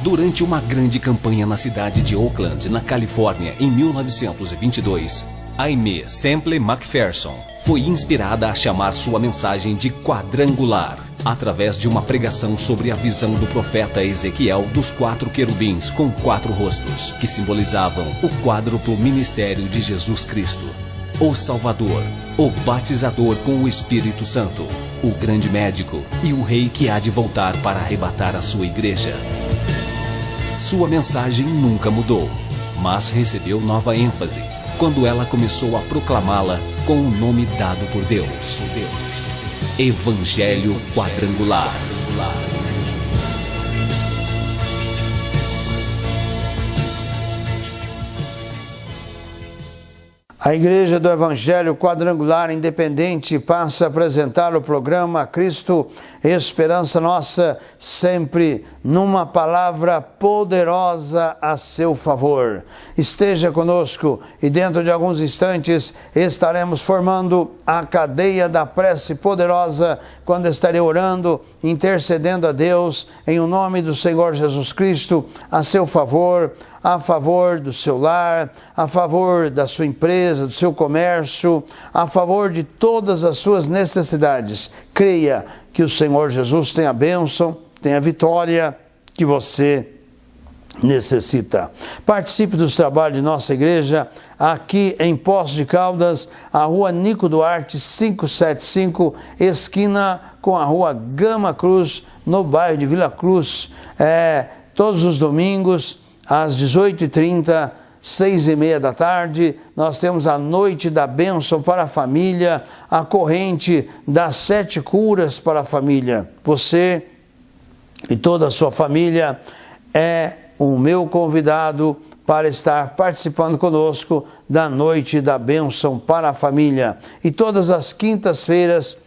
Durante uma grande campanha na cidade de Oakland, na Califórnia, em 1922, Aimee Semple McPherson foi inspirada a chamar sua mensagem de quadrangular, através de uma pregação sobre a visão do profeta Ezequiel dos 4 querubins com 4 rostos, que simbolizavam o quádruplo ministério de Jesus Cristo, o Salvador, o Batizador com o Espírito Santo, o grande médico e o rei que há de voltar para arrebatar a sua igreja. Sua mensagem nunca mudou, mas recebeu nova ênfase quando ela começou a proclamá-la com o nome dado por Deus. Evangelho Quadrangular. A Igreja do Evangelho Quadrangular Independente passa a apresentar o programa Cristo, Esperança Nossa, sempre numa palavra poderosa a seu favor. Esteja conosco e dentro de alguns instantes estaremos formando a cadeia da prece poderosa, quando estarei orando, intercedendo a Deus em o nome do Senhor Jesus Cristo, a seu favor, a favor do seu lar, a favor da sua empresa, do seu comércio, a favor de todas as suas necessidades. Creia que o Senhor Jesus tem a bênção, tem a vitória que você necessita. Participe dos trabalhos de nossa igreja aqui em Poços de Caldas, a rua Nico Duarte 575, esquina com a rua Gama Cruz, no bairro de Vila Cruz. Todos os domingos, às 18h30, 6h30 da tarde, nós temos a Noite da Bênção para a Família, a corrente das 7 curas para a família. Você e toda a sua família é o meu convidado para estar participando conosco da Noite da Bênção para a Família. E todas as quintas-feiras,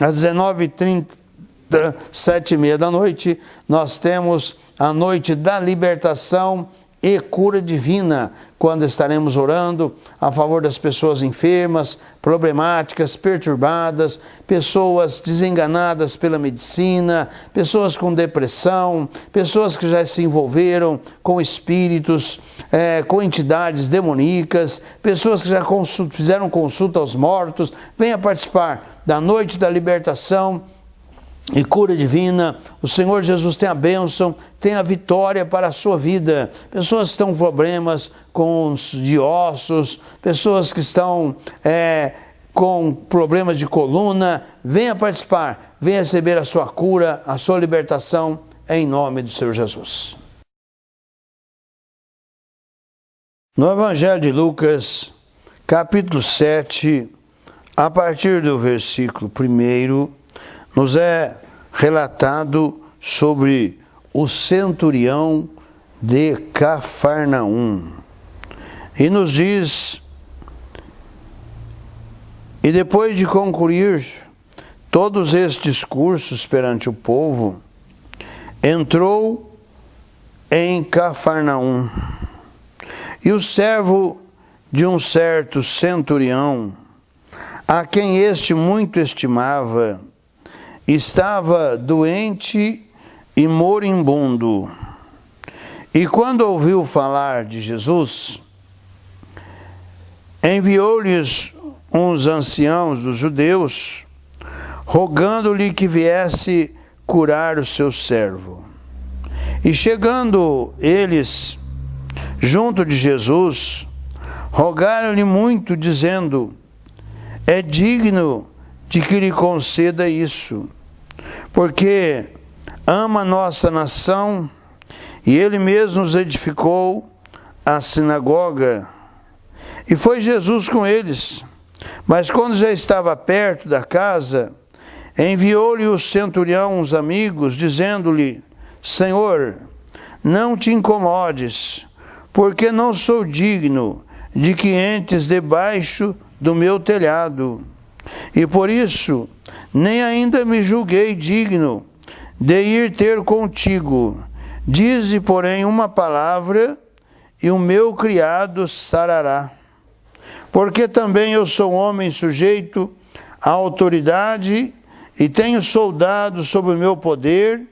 às 19h30, 7h30 da noite, nós temos a Noite da Libertação e Cura Divina, quando estaremos orando a favor das pessoas enfermas, problemáticas, perturbadas, pessoas desenganadas pela medicina, pessoas com depressão, pessoas que já se envolveram com espíritos, com entidades demoníacas, pessoas que já fizeram consulta aos mortos. Venha participar da Noite da Libertação e Cura Divina. O Senhor Jesus tem a bênção, tem a vitória para a sua vida. Pessoas que estão com problemas de ossos, pessoas que estão com problemas de coluna, venha participar, venha receber a sua cura, a sua libertação, em nome do Senhor Jesus. No Evangelho de Lucas, capítulo 7, a partir do versículo 1, nos é relatado sobre o centurião de Cafarnaum. E nos diz: e depois de concluir todos estes discursos perante o povo, entrou em Cafarnaum. E o servo de um certo centurião, a quem este muito estimava, estava doente e moribundo. E quando ouviu falar de Jesus, enviou-lhes uns anciãos dos judeus, rogando-lhe que viesse curar o seu servo. E chegando eles junto de Jesus, rogaram-lhe muito, dizendo: é digno de que lhe conceda isso, porque ama a nossa nação, e ele mesmo nos edificou a sinagoga. E foi Jesus com eles. Mas quando já estava perto da casa, enviou-lhe o centurião uns amigos, dizendo-lhe: Senhor, não te incomodes, porque não sou digno de que entres debaixo do meu telhado. E por isso, nem ainda me julguei digno de ir ter contigo. Dize, porém, uma palavra, e o meu criado sarará. Porque também eu sou homem sujeito à autoridade, e tenho soldados sob o meu poder,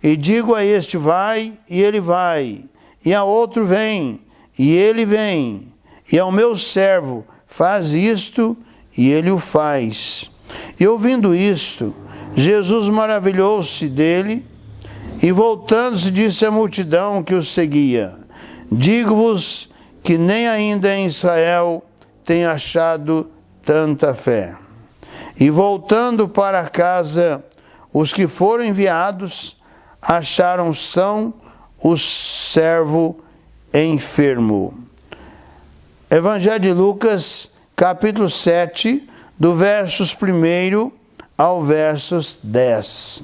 e digo a este vai, e ele vai, e a outro vem, e ele vem, e ao meu servo faz isto, e ele o faz. E ouvindo isto, Jesus maravilhou-se dele, e voltando-se disse à multidão que o seguia: digo-vos que nem ainda em Israel tem achado tanta fé. E voltando para casa, os que foram enviados acharam são o servo enfermo. Evangelho de Lucas, capítulo 7, do versos 1 ao versos 10.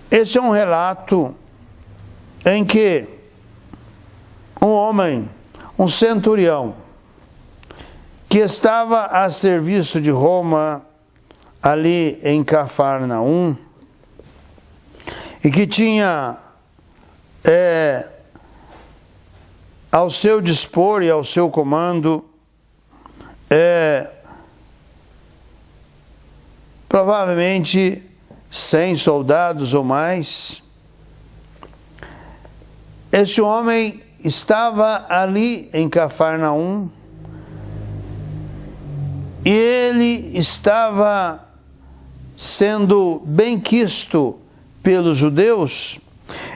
Esse é um relato em que um homem, um centurião, que estava a serviço de Roma, ali em Cafarnaum, e que tinha ao seu dispor e ao seu comando provavelmente 100 soldados ou mais. Este homem estava ali em Cafarnaum e ele estava sendo benquisto pelos judeus.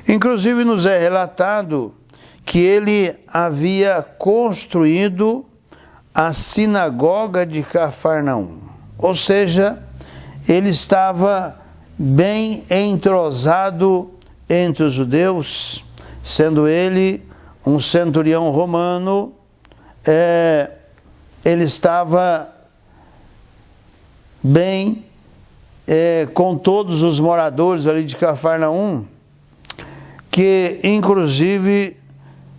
Inclusive nos é relatado que ele havia construído a sinagoga de Cafarnaum. Ou seja, ele estava bem entrosado entre os judeus, sendo ele um centurião romano. Ele estava bem com todos os moradores ali de Cafarnaum, que inclusive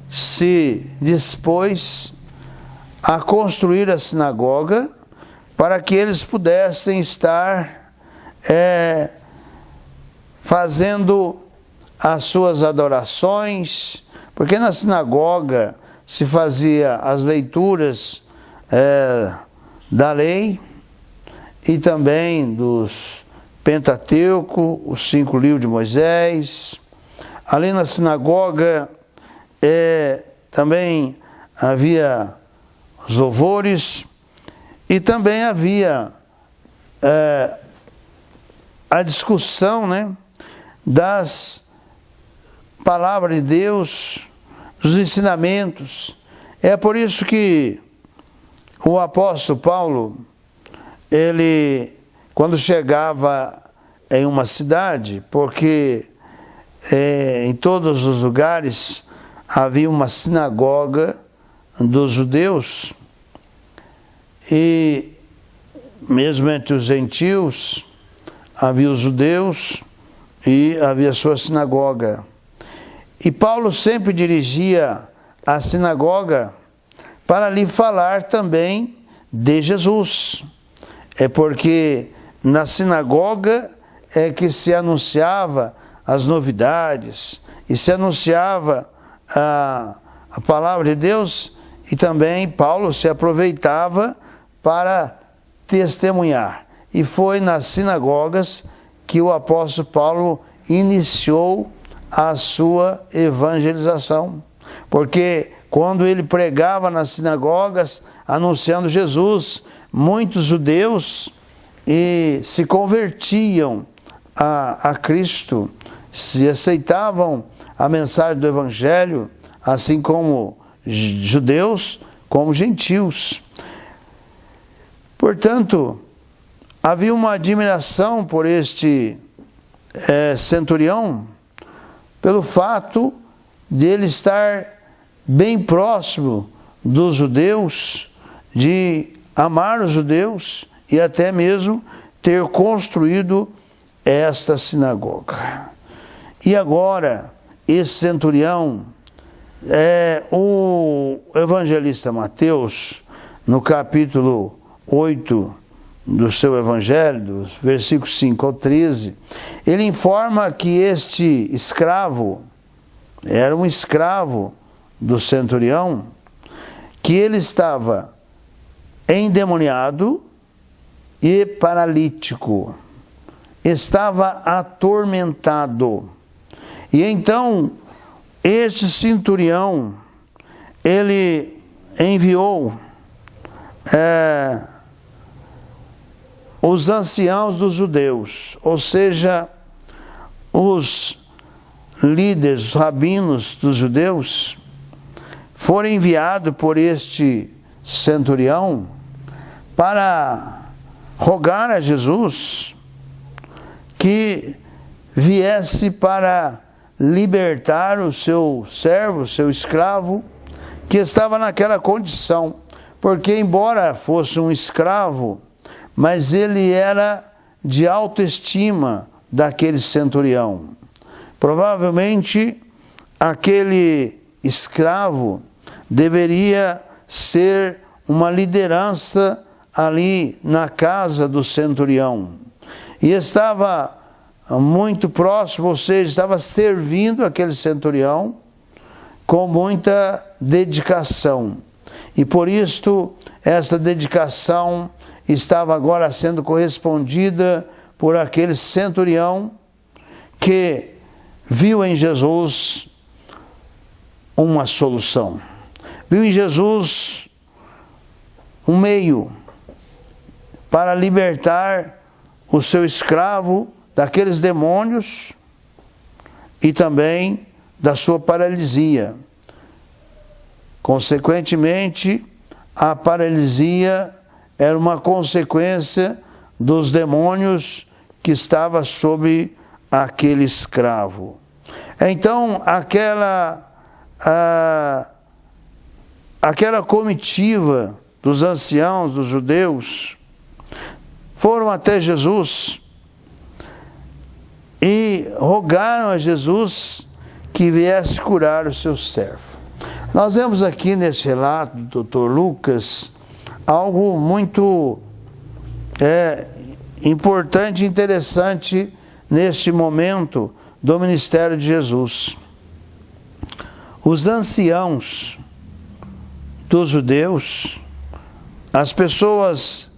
se dispôs a construir a sinagoga para que eles pudessem estar fazendo as suas adorações, porque na sinagoga se fazia as leituras da lei e também dos Pentateuco, os 5 livros de Moisés. Ali na sinagoga também havia os louvores e também havia a discussão, né, das palavras de Deus, dos ensinamentos. É por isso que o apóstolo Paulo, ele, quando chegava em uma cidade, porque em todos os lugares havia uma sinagoga dos judeus, e mesmo entre os gentios havia os judeus e havia sua sinagoga. E Paulo sempre dirigia a sinagoga para lhe falar também de Jesus. É porque na sinagoga é que se anunciava as novidades e se anunciava a palavra de Deus, e também Paulo se aproveitava para testemunhar. E foi nas sinagogas que o apóstolo Paulo iniciou a sua evangelização. Porque quando ele pregava nas sinagogas, anunciando Jesus, muitos judeus se convertiam a Cristo, se aceitavam a mensagem do Evangelho, assim como judeus, como gentios. Portanto, havia uma admiração por este centurião, pelo fato de ele estar bem próximo dos judeus, de amar os judeus e até mesmo ter construído esta sinagoga. E agora, esse centurião, o evangelista Mateus, no capítulo 8 do seu evangelho, dos versículos 5 ao 13, ele informa que este escravo, era um escravo do centurião, que ele estava endemoniado e paralítico, estava atormentado. E então, este centurião, ele enviou os anciãos dos judeus, ou seja, os líderes, os rabinos dos judeus, foram enviados por este centurião para rogar a Jesus que viesse para libertar o seu servo, o seu escravo, que estava naquela condição. Porque, embora fosse um escravo, mas ele era de autoestima daquele centurião. Provavelmente, aquele escravo deveria ser uma liderança ali na casa do centurião. E estava muito próximo, ou seja, estava servindo aquele centurião com muita dedicação. E por isto, essa dedicação estava agora sendo correspondida por aquele centurião que viu em Jesus uma solução. Viu em Jesus um meio para libertar o seu escravo daqueles demônios e também da sua paralisia. Consequentemente, a paralisia era uma consequência dos demônios que estava sobre aquele escravo. Então, aquela comitiva dos anciãos, dos judeus, foram até Jesus e rogaram a Jesus que viesse curar o seu servo. Nós vemos aqui nesse relato do Dr. Lucas algo muito importante e interessante neste momento do ministério de Jesus. Os anciãos dos judeus, as pessoas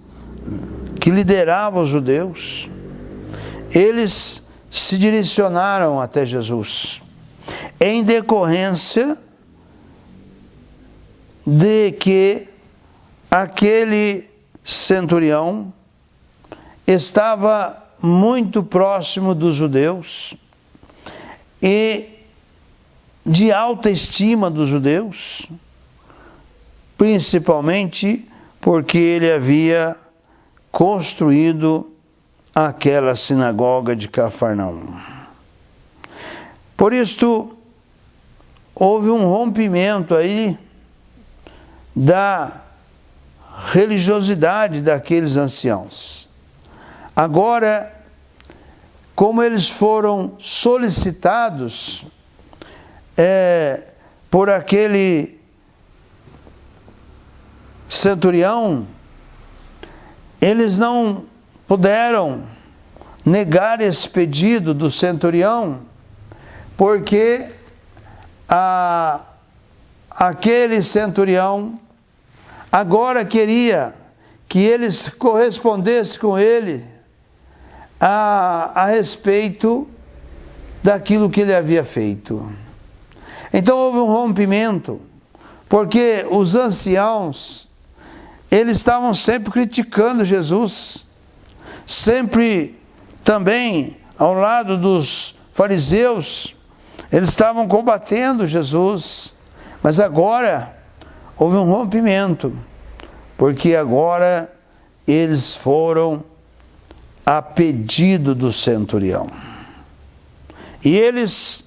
que lideravam os judeus, eles se direcionaram até Jesus, em decorrência de que aquele centurião estava muito próximo dos judeus e de alta estima dos judeus, principalmente porque ele havia construído aquela sinagoga de Cafarnaum. Por isto, houve um rompimento aí da religiosidade daqueles anciãos. Agora, como eles foram solicitados por aquele centurião, eles não puderam negar esse pedido do centurião, porque aquele centurião agora queria que eles correspondessem com ele a respeito daquilo que ele havia feito. Então houve um rompimento, porque os anciãos, eles estavam sempre criticando Jesus, sempre também ao lado dos fariseus, eles estavam combatendo Jesus, mas agora houve um rompimento, porque agora eles foram a pedido do centurião. E eles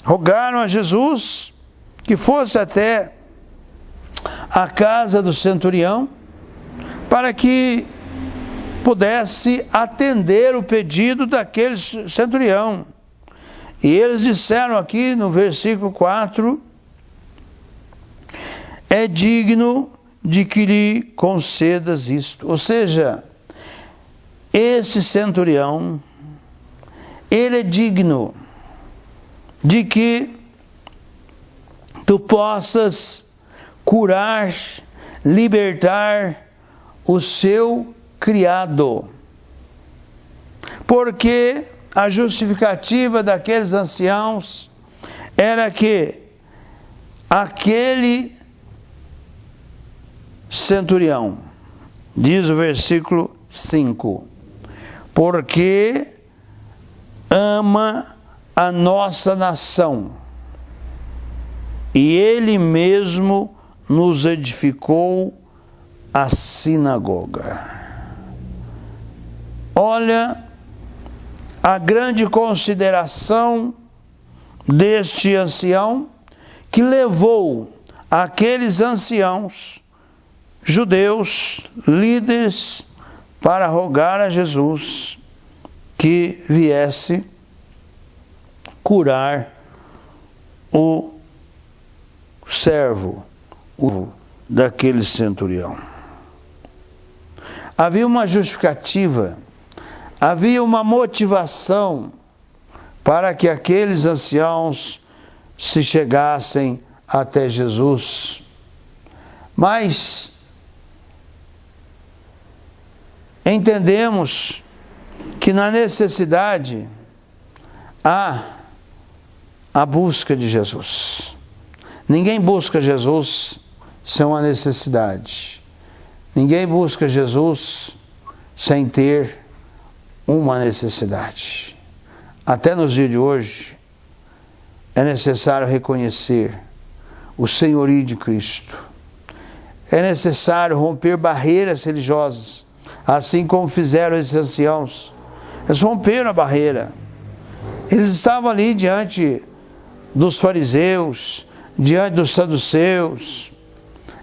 rogaram a Jesus que fosse até a casa do centurião para que pudesse atender o pedido daquele centurião. E eles disseram aqui no versículo 4: é digno de que lhe concedas isto. Ou seja, esse centurião, ele é digno de que tu possas curar, libertar o seu criado. Porque a justificativa daqueles anciãos era que aquele centurião, diz o versículo 5, porque ama a nossa nação, e ele mesmo nos edificou a sinagoga. Olha a grande consideração deste ancião, que levou aqueles anciãos judeus, líderes, para rogar a Jesus que viesse curar o servo daquele centurião. Havia uma justificativa, havia uma motivação para que aqueles anciãos se chegassem até Jesus. Mas entendemos que na necessidade há a busca de Jesus. Ninguém busca Jesus sem uma necessidade. Ninguém busca Jesus sem ter uma necessidade. Até nos dias de hoje, é necessário reconhecer o senhorio de Cristo. É necessário romper barreiras religiosas, assim como fizeram esses anciãos. Eles romperam a barreira. Eles estavam ali diante dos fariseus, diante dos saduceus,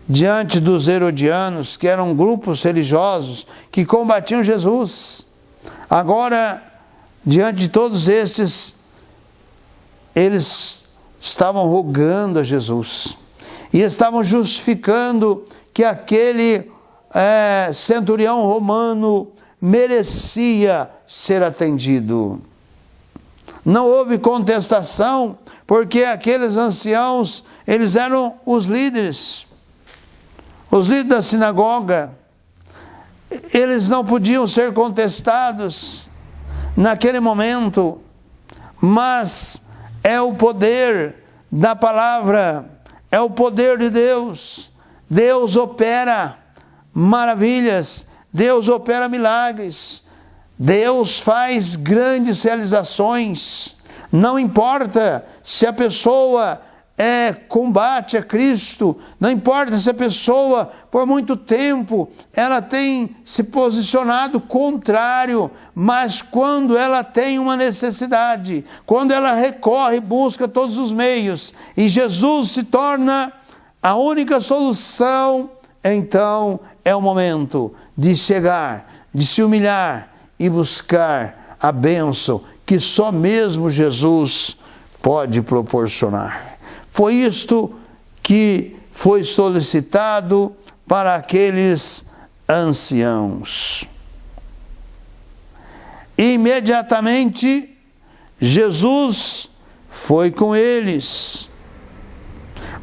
diante dos herodianos, que eram grupos religiosos que combatiam Jesus. Agora, diante de todos estes, eles estavam rogando a Jesus e estavam justificando que aquele centurião romano merecia ser atendido. Não houve contestação, porque aqueles anciãos, eles eram os líderes da sinagoga. Eles não podiam ser contestados naquele momento, mas é o poder da palavra, é o poder de Deus. Deus opera maravilhas, Deus opera milagres, Deus faz grandes realizações. Não importa se a pessoa combate a Cristo, não importa se a pessoa por muito tempo ela tem se posicionado contrário, mas quando ela tem uma necessidade, quando ela recorre, busca todos os meios, e Jesus se torna a única solução, então é o momento de chegar, de se humilhar e buscar a bênção que só mesmo Jesus pode proporcionar. Foi isto que foi solicitado para aqueles anciãos. Imediatamente, Jesus foi com eles.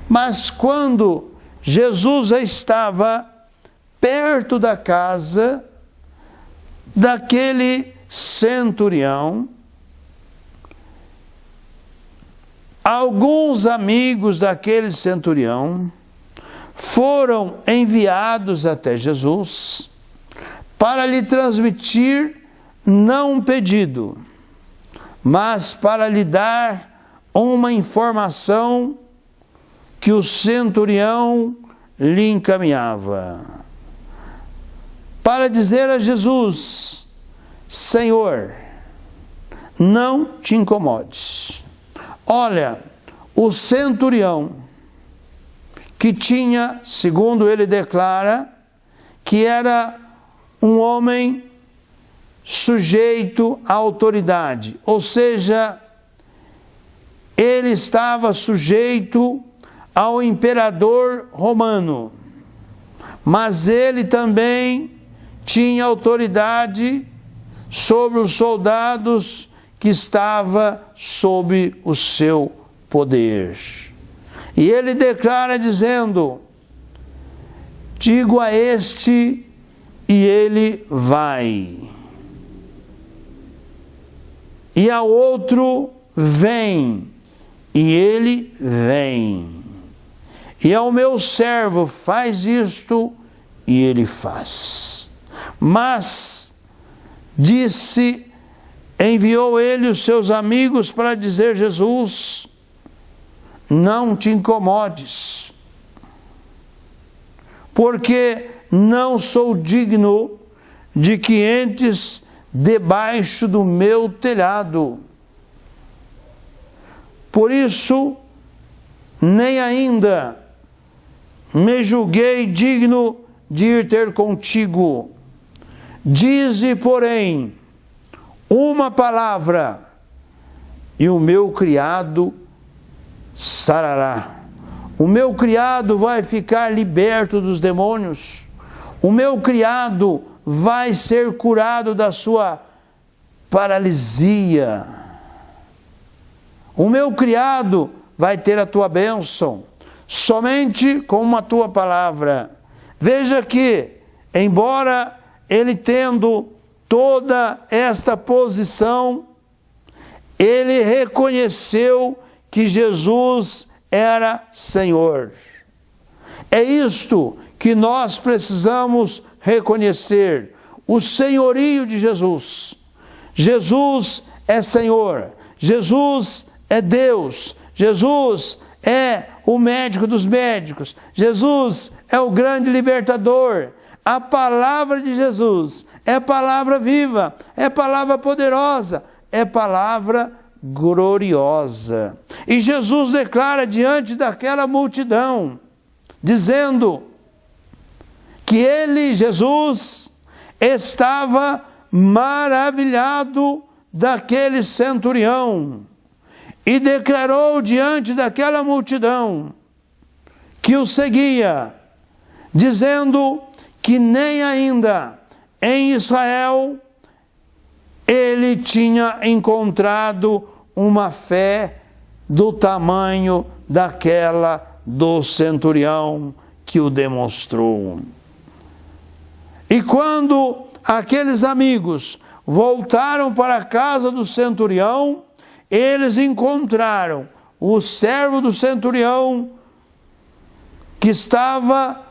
Mas quando Jesus já estava perto da casa daquele centurião, alguns amigos daquele centurião foram enviados até Jesus para lhe transmitir não um pedido, mas para lhe dar uma informação que o centurião lhe encaminhava. Para dizer a Jesus: Senhor, não te incomodes. Olha, o centurião, que tinha, segundo ele declara, que era um homem sujeito à autoridade, ou seja, ele estava sujeito ao imperador romano, mas ele também tinha autoridade sobre os soldados que estava sob o seu poder. E ele declara dizendo: digo a este e ele vai. E ao outro, vem, e ele vem. E ao meu servo, faz isto, e ele faz. Mas enviou ele os seus amigos para dizer: Jesus, não te incomodes, porque não sou digno de que entres debaixo do meu telhado. Por isso, nem ainda me julguei digno de ir ter contigo. Dize, porém, uma palavra, e o meu criado sarará. O meu criado vai ficar liberto dos demônios. O meu criado vai ser curado da sua paralisia. O meu criado vai ter a tua bênção, somente com a tua palavra. Veja que, embora ele tendo toda esta posição, ele reconheceu que Jesus era Senhor. É isto que nós precisamos reconhecer: o senhorio de Jesus. Jesus é Senhor, Jesus é Deus, Jesus é o médico dos médicos, Jesus é o grande libertador. A palavra de Jesus é palavra viva, é palavra poderosa, é palavra gloriosa. E Jesus declara diante daquela multidão, dizendo que ele, Jesus, estava maravilhado daquele centurião, e declarou diante daquela multidão que o seguia, dizendo que nem ainda em Israel ele tinha encontrado uma fé do tamanho daquela do centurião que o demonstrou. E quando aqueles amigos voltaram para a casa do centurião, eles encontraram o servo do centurião que estava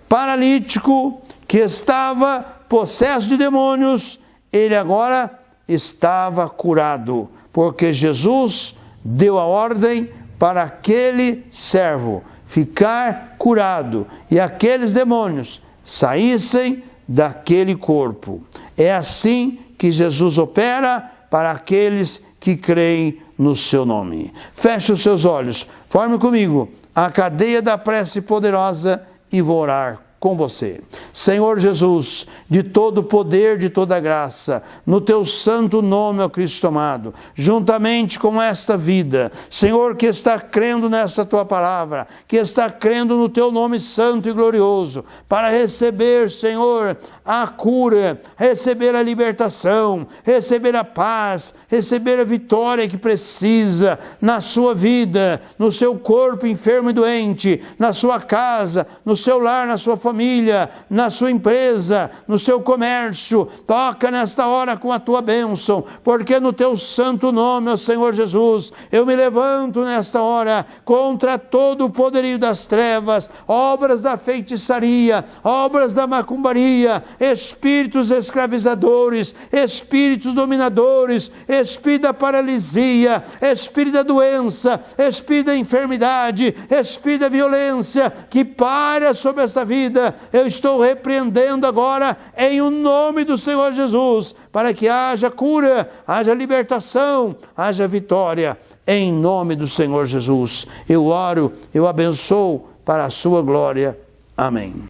paralítico, que estava possesso de demônios. Ele agora estava curado, porque Jesus deu a ordem para aquele servo ficar curado e aqueles demônios saíssem daquele corpo. É assim que Jesus opera para aqueles que creem no seu nome. Feche os seus olhos, forme comigo a cadeia da prece poderosa e vou orar com você. Senhor Jesus, de todo poder, de toda graça, no teu santo nome, ó Cristo amado, juntamente com esta vida, Senhor, que está crendo nesta tua palavra, que está crendo no teu nome santo e glorioso, para receber, Senhor, a cura, receber a libertação, receber a paz, receber a vitória que precisa na sua vida, no seu corpo enfermo e doente, na sua casa, no seu lar, na sua família, na sua empresa, no seu comércio. Toca nesta hora com a tua bênção, porque no teu santo nome, ó Senhor Jesus, eu me levanto nesta hora contra todo o poderio das trevas, obras da feitiçaria, obras da macumbaria, espíritos escravizadores, espíritos dominadores, espírito da paralisia, espírito da doença, espírito da enfermidade, espírito da violência que paira sobre essa vida. Eu estou repreendendo agora em o nome do Senhor Jesus, para que haja cura, haja libertação, haja vitória, em nome do Senhor Jesus. Eu oro, eu abençoo para a sua glória. Amém.